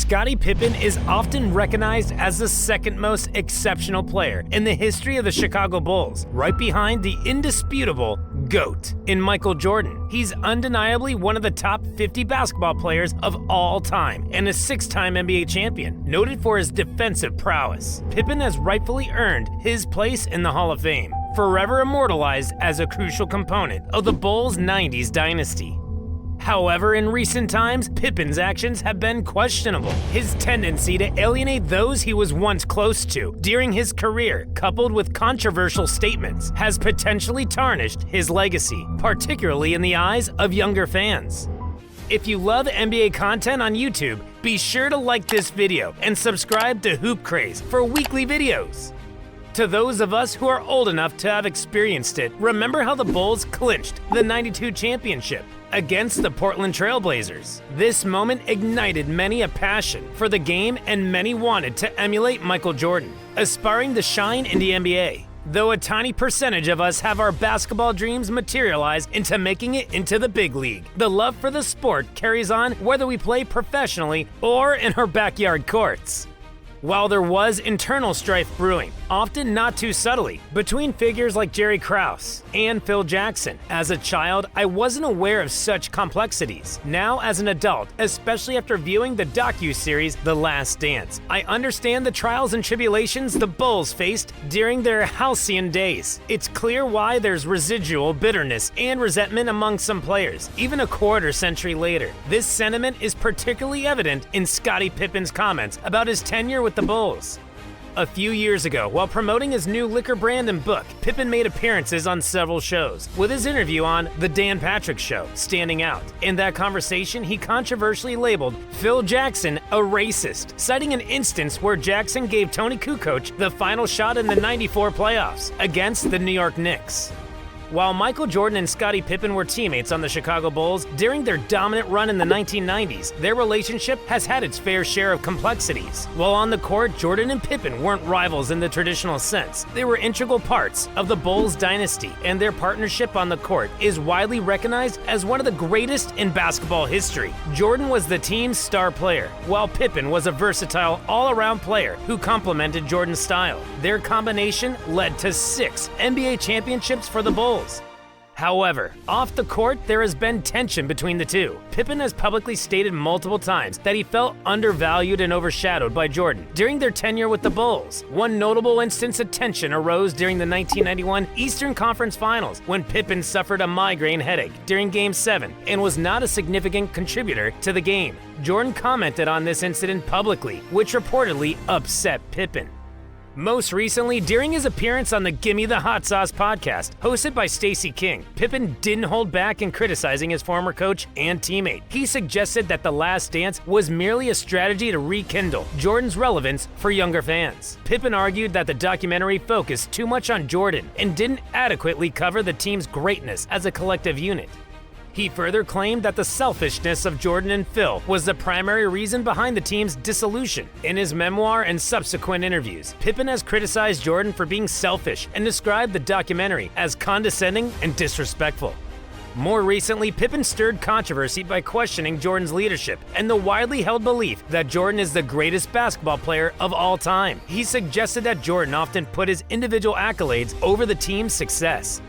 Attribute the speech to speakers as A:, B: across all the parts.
A: Scottie Pippen is often recognized as the second most exceptional player in the history of the Chicago Bulls, right behind the indisputable GOAT in Michael Jordan. He's undeniably one of the top 50 basketball players of all time and a 6-time NBA champion, noted for his defensive prowess. Pippen has rightfully earned his place in the Hall of Fame, forever immortalized as a crucial component of the Bulls' 90s dynasty. However, in recent times, Pippen's actions have been questionable. His tendency to alienate those he was once close to during his career, coupled with controversial statements, has potentially tarnished his legacy, particularly in the eyes of younger fans. If you love NBA content on YouTube, be sure to like this video and subscribe to Hoop Craze for weekly videos. To those of us who are old enough to have experienced it, remember how the Bulls clinched the '92 championship against the Portland Trail Blazers. This moment ignited many a passion for the game, and many wanted to emulate Michael Jordan, aspiring to shine in the NBA. Though a tiny percentage of us have our basketball dreams materialize into making it into the big league, the love for the sport carries on whether we play professionally or in our backyard courts. While there was internal strife brewing, often not too subtly, between figures like Jerry Krause and Phil Jackson, as a child, I wasn't aware of such complexities. Now, as an adult, especially after viewing the docu-series The Last Dance, I understand the trials and tribulations the Bulls faced during their halcyon days. It's clear why there's residual bitterness and resentment among some players, even a quarter century later. This sentiment is particularly evident in Scottie Pippen's comments about his tenure with the Bulls. A few years ago, while promoting his new liquor brand and book, Pippen made appearances on several shows, with his interview on The Dan Patrick Show standing out. In that conversation, he controversially labeled Phil Jackson a racist, citing an instance where Jackson gave Tony Kukoc the final shot in the '94 playoffs against the New York Knicks. While Michael Jordan and Scottie Pippen were teammates on the Chicago Bulls during their dominant run in the 1990s, their relationship has had its fair share of complexities. While on the court, Jordan and Pippen weren't rivals in the traditional sense. They were integral parts of the Bulls dynasty, and their partnership on the court is widely recognized as one of the greatest in basketball history. Jordan was the team's star player, while Pippen was a versatile all-around player who complemented Jordan's style. Their combination led to 6 NBA championships for the Bulls. However, off the court, there has been tension between the two. Pippen has publicly stated multiple times that he felt undervalued and overshadowed by Jordan during their tenure with the Bulls. One notable instance of tension arose during the 1991 Eastern Conference Finals when Pippen suffered a migraine headache during Game 7 and was not a significant contributor to the game. Jordan commented on this incident publicly, which reportedly upset Pippen. Most recently, during his appearance on the Gimme the Hot Sauce podcast, hosted by Stacey King, Pippen didn't hold back in criticizing his former coach and teammate. He suggested that The Last Dance was merely a strategy to rekindle Jordan's relevance for younger fans. Pippen argued that the documentary focused too much on Jordan and didn't adequately cover the team's greatness as a collective unit. He further claimed that the selfishness of Jordan and Phil was the primary reason behind the team's dissolution. In his memoir and subsequent interviews, Pippen has criticized Jordan for being selfish and described the documentary as condescending and disrespectful. More recently, Pippen stirred controversy by questioning Jordan's leadership and the widely held belief that Jordan is the greatest basketball player of all time. He suggested that Jordan often put his individual accolades over the team's success.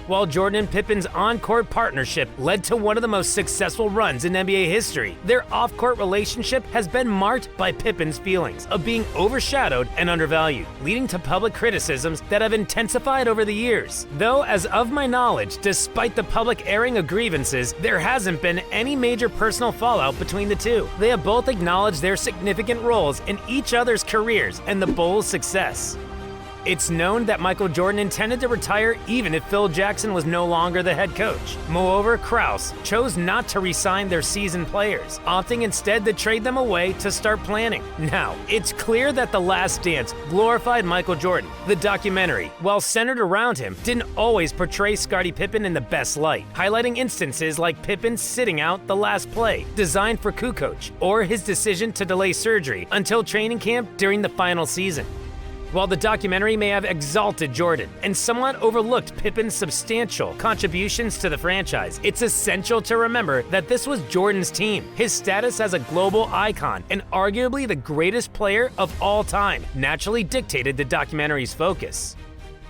A: While Jordan and Pippen's on-court partnership led to one of the most successful runs in NBA history, their off-court relationship has been marked by Pippen's feelings of being overshadowed and undervalued, leading to public criticisms that have intensified over the years. Though, as of my knowledge, despite the public airing of grievances, there hasn't been any major personal fallout between the two. They have both acknowledged their significant roles in each other's careers and the Bulls' success. It's known that Michael Jordan intended to retire even if Phil Jackson was no longer the head coach. Moreover, Krause chose not to re-sign their seasoned players, opting instead to trade them away to start planning. Now, it's clear that The Last Dance glorified Michael Jordan. The documentary, while centered around him, didn't always portray Scottie Pippen in the best light, highlighting instances like Pippen sitting out the last play, designed for Kukoc, or his decision to delay surgery until training camp during the final season. While the documentary may have exalted Jordan and somewhat overlooked Pippen's substantial contributions to the franchise, it's essential to remember that this was Jordan's team. His status as a global icon and arguably the greatest player of all time naturally dictated the documentary's focus.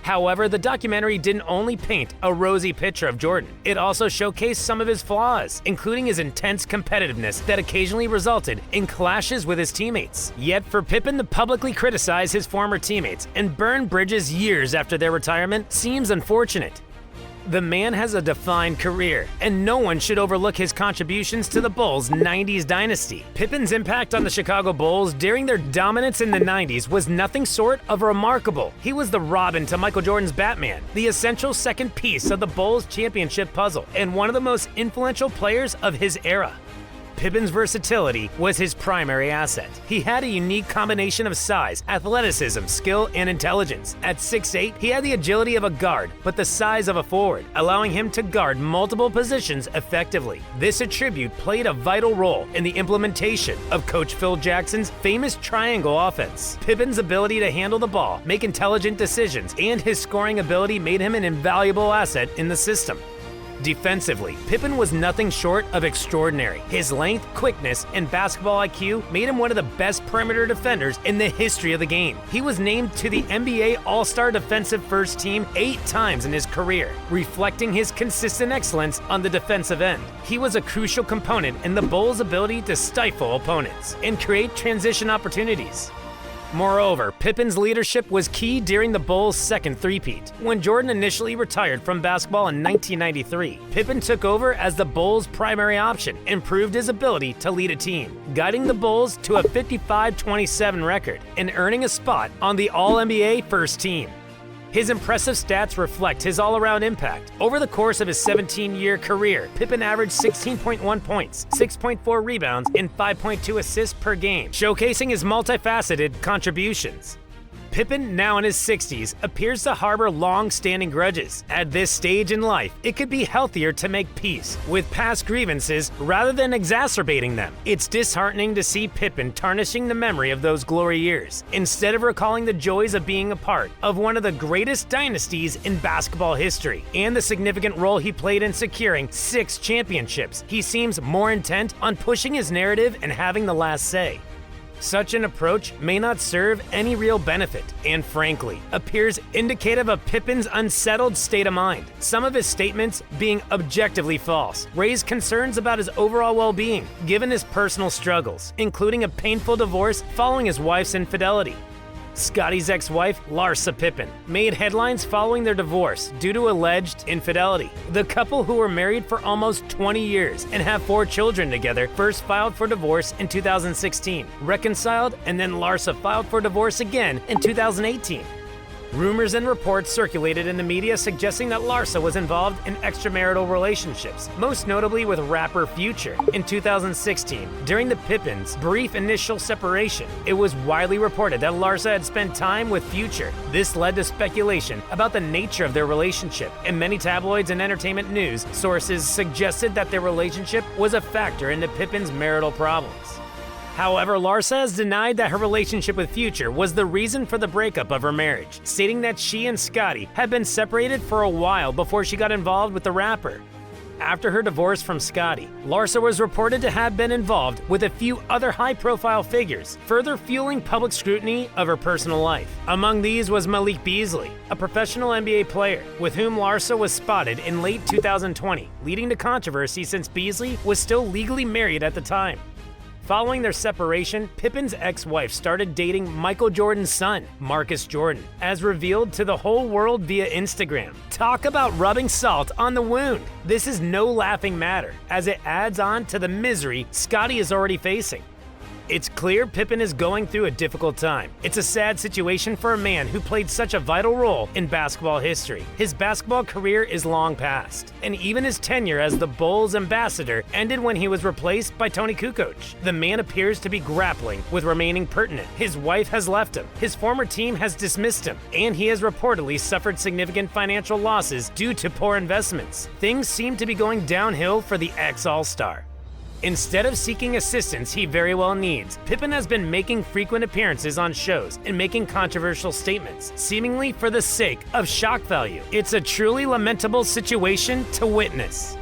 A: However, the documentary didn't only paint a rosy picture of Jordan, it also showcased some of his flaws, including his intense competitiveness that occasionally resulted in clashes with his teammates. Yet for Pippen to publicly criticize his former teammates and burn bridges years after their retirement seems unfortunate. The man has a defined career, and no one should overlook his contributions to the Bulls' 90s dynasty. Pippen's impact on the Chicago Bulls during their dominance in the 90s was nothing short of remarkable. He was the Robin to Michael Jordan's Batman, the essential second piece of the Bulls' championship puzzle, and one of the most influential players of his era. Pippen's versatility was his primary asset. He had a unique combination of size, athleticism, skill, and intelligence. At 6'8", he had the agility of a guard, but the size of a forward, allowing him to guard multiple positions effectively. This attribute played a vital role in the implementation of Coach Phil Jackson's famous triangle offense. Pippen's ability to handle the ball, make intelligent decisions, and his scoring ability made him an invaluable asset in the system. Defensively, Pippen was nothing short of extraordinary. His length, quickness, and basketball IQ made him one of the best perimeter defenders in the history of the game. He was named to the NBA All-Star Defensive First Team 8 times in his career, reflecting his consistent excellence on the defensive end. He was a crucial component in the Bulls' ability to stifle opponents and create transition opportunities. Moreover, Pippen's leadership was key during the Bulls' second three-peat. When Jordan initially retired from basketball in 1993, Pippen took over as the Bulls' primary option and proved his ability to lead a team, guiding the Bulls to a 55-27 record and earning a spot on the All-NBA first team. His impressive stats reflect his all-around impact. Over the course of his 17-year career, Pippen averaged 16.1 points, 6.4 rebounds, and 5.2 assists per game, showcasing his multifaceted contributions. Pippen, now in his 60s, appears to harbor long-standing grudges. At this stage in life, it could be healthier to make peace with past grievances rather than exacerbating them. It's disheartening to see Pippen tarnishing the memory of those glory years, instead of recalling the joys of being a part of one of the greatest dynasties in basketball history, and the significant role he played in securing 6 championships. He seems more intent on pushing his narrative and having the last say. Such an approach may not serve any real benefit, and frankly, appears indicative of Pippen's unsettled state of mind. Some of his statements, being objectively false, raise concerns about his overall well-being, given his personal struggles, including a painful divorce following his wife's infidelity. Scottie's ex-wife, Larsa Pippen, made headlines following their divorce due to alleged infidelity. The couple, who were married for almost 20 years and have 4 children together, first filed for divorce in 2016, reconciled, and then Larsa filed for divorce again in 2018. Rumors and reports circulated in the media suggesting that Larsa was involved in extramarital relationships, most notably with rapper Future. In 2016, during the Pippens' brief initial separation, it was widely reported that Larsa had spent time with Future. This led to speculation about the nature of their relationship, and many tabloids and entertainment news sources suggested that their relationship was a factor in the Pippens' marital problems. However, Larsa has denied that her relationship with Future was the reason for the breakup of her marriage, stating that she and Scottie had been separated for a while before she got involved with the rapper. After her divorce from Scottie, Larsa was reported to have been involved with a few other high-profile figures, further fueling public scrutiny of her personal life. Among these was Malik Beasley, a professional NBA player, with whom Larsa was spotted in late 2020, leading to controversy since Beasley was still legally married at the time. Following their separation, Pippen's ex-wife started dating Michael Jordan's son, Marcus Jordan, as revealed to the whole world via Instagram. Talk about rubbing salt on the wound. This is no laughing matter, as it adds on to the misery Scottie is already facing. It's clear Pippen is going through a difficult time. It's a sad situation for a man who played such a vital role in basketball history. His basketball career is long past, and even his tenure as the Bulls ambassador ended when he was replaced by Tony Kukoc. The man appears to be grappling with remaining pertinent. His wife has left him, his former team has dismissed him, and he has reportedly suffered significant financial losses due to poor investments. Things seem to be going downhill for the ex-All-Star. Instead of seeking assistance he very well needs, Pippen has been making frequent appearances on shows and making controversial statements, seemingly for the sake of shock value. It's a truly lamentable situation to witness.